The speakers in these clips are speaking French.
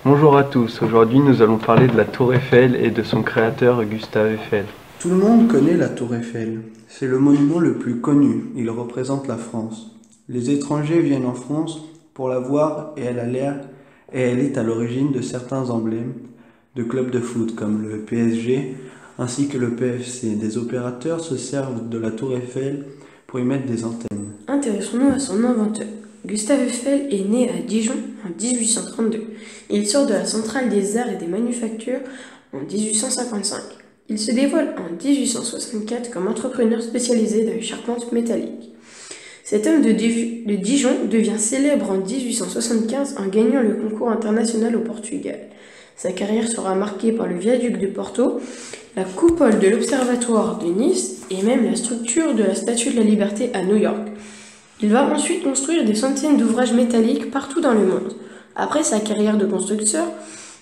Bonjour à tous, aujourd'hui nous allons parler de la Tour Eiffel et de son créateur Gustave Eiffel. Tout le monde connaît la Tour Eiffel. C'est le monument le plus connu. Il représente la France. Les étrangers viennent en France pour la voir et elle est à l'origine de certains emblèmes de clubs de foot comme le PSG ainsi que le PFC. Des opérateurs se servent de la Tour Eiffel pour y mettre des antennes. Intéressons-nous à son inventeur. Gustave Eiffel est né à Dijon en 1832. Il sort de la Centrale des Arts et des Manufactures en 1855. Il se dévoile en 1864 comme entrepreneur spécialisé dans les charpentes métalliques. Cet homme de Dijon devient célèbre en 1875 en gagnant le concours international au Portugal. Sa carrière sera marquée par le viaduc de Porto, la coupole de l'Observatoire de Nice et même la structure de la Statue de la Liberté à New York. Il va ensuite construire des centaines d'ouvrages métalliques partout dans le monde. Après sa carrière de constructeur,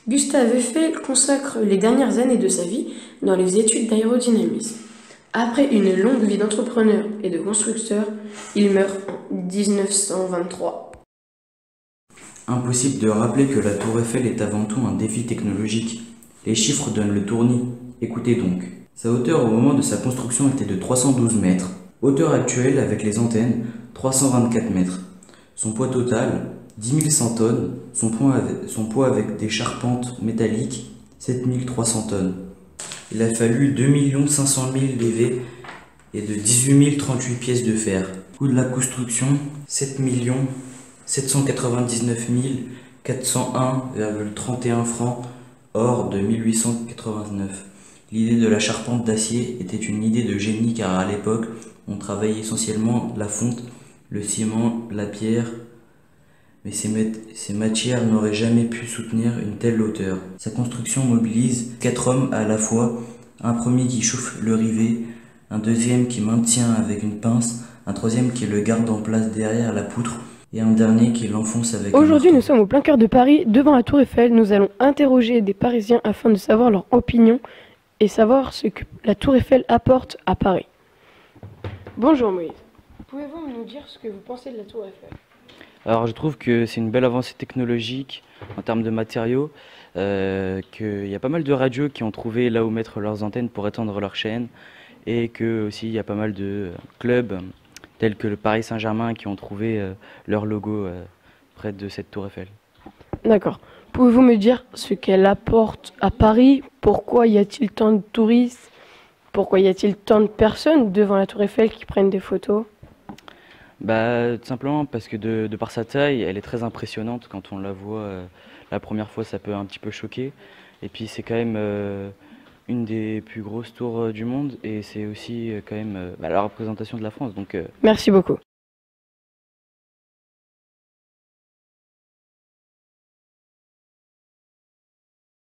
Gustave Eiffel consacre les dernières années de sa vie dans les études d'aérodynamisme. Après une longue vie d'entrepreneur et de constructeur, il meurt en 1923. Impossible de rappeler que la tour Eiffel est avant tout un défi technologique. Les chiffres donnent le tournis. Écoutez donc. Sa hauteur au moment de sa construction était de 312 mètres. Hauteur actuelle avec les antennes, 324 mètres. Son poids total, 10 100 tonnes. Son poids avec des charpentes métalliques, 7 300 tonnes. Il a fallu 2 500 000 levées et de 18 038 pièces de fer. Coût de la construction, 7 799 401,31 francs hors de 1889. L'idée de la charpente d'acier était une idée de génie car à l'époque, on travaillait essentiellement la fonte, le ciment, la pierre, mais ces matières n'auraient jamais pu soutenir une telle hauteur. Sa construction mobilise 4 hommes à la fois, un premier qui chauffe le rivet, un deuxième qui maintient avec une pince, un troisième qui le garde en place derrière la poutre, et un dernier qui l'enfonce avec un Aujourd'hui, nous marteau. sommes au plein cœur de Paris, devant la Tour Eiffel. Nous allons interroger des Parisiens afin de savoir leur opinion et savoir ce que la Tour Eiffel apporte à Paris. Bonjour Moïse. Pouvez-vous nous dire ce que vous pensez de la Tour Eiffel? Alors je trouve que c'est une belle avancée technologique en termes de matériaux, qu'il y a pas mal de radios qui ont trouvé là où mettre leurs antennes pour étendre leur chaîne, et que aussi il y a pas mal de clubs tels que le Paris Saint-Germain qui ont trouvé leur logo près de cette tour Eiffel. D'accord. Pouvez-vous me dire ce qu'elle apporte à Paris? Pourquoi y a-t-il tant de touristes? Pourquoi y a-t-il tant de personnes devant la Tour Eiffel qui prennent des photos? Bah, tout simplement parce que de par sa taille, elle est très impressionnante. Quand on la voit la première fois, ça peut un petit peu choquer. Et puis c'est quand même une des plus grosses tours du monde, et c'est aussi quand même la représentation de la France. Donc Merci beaucoup.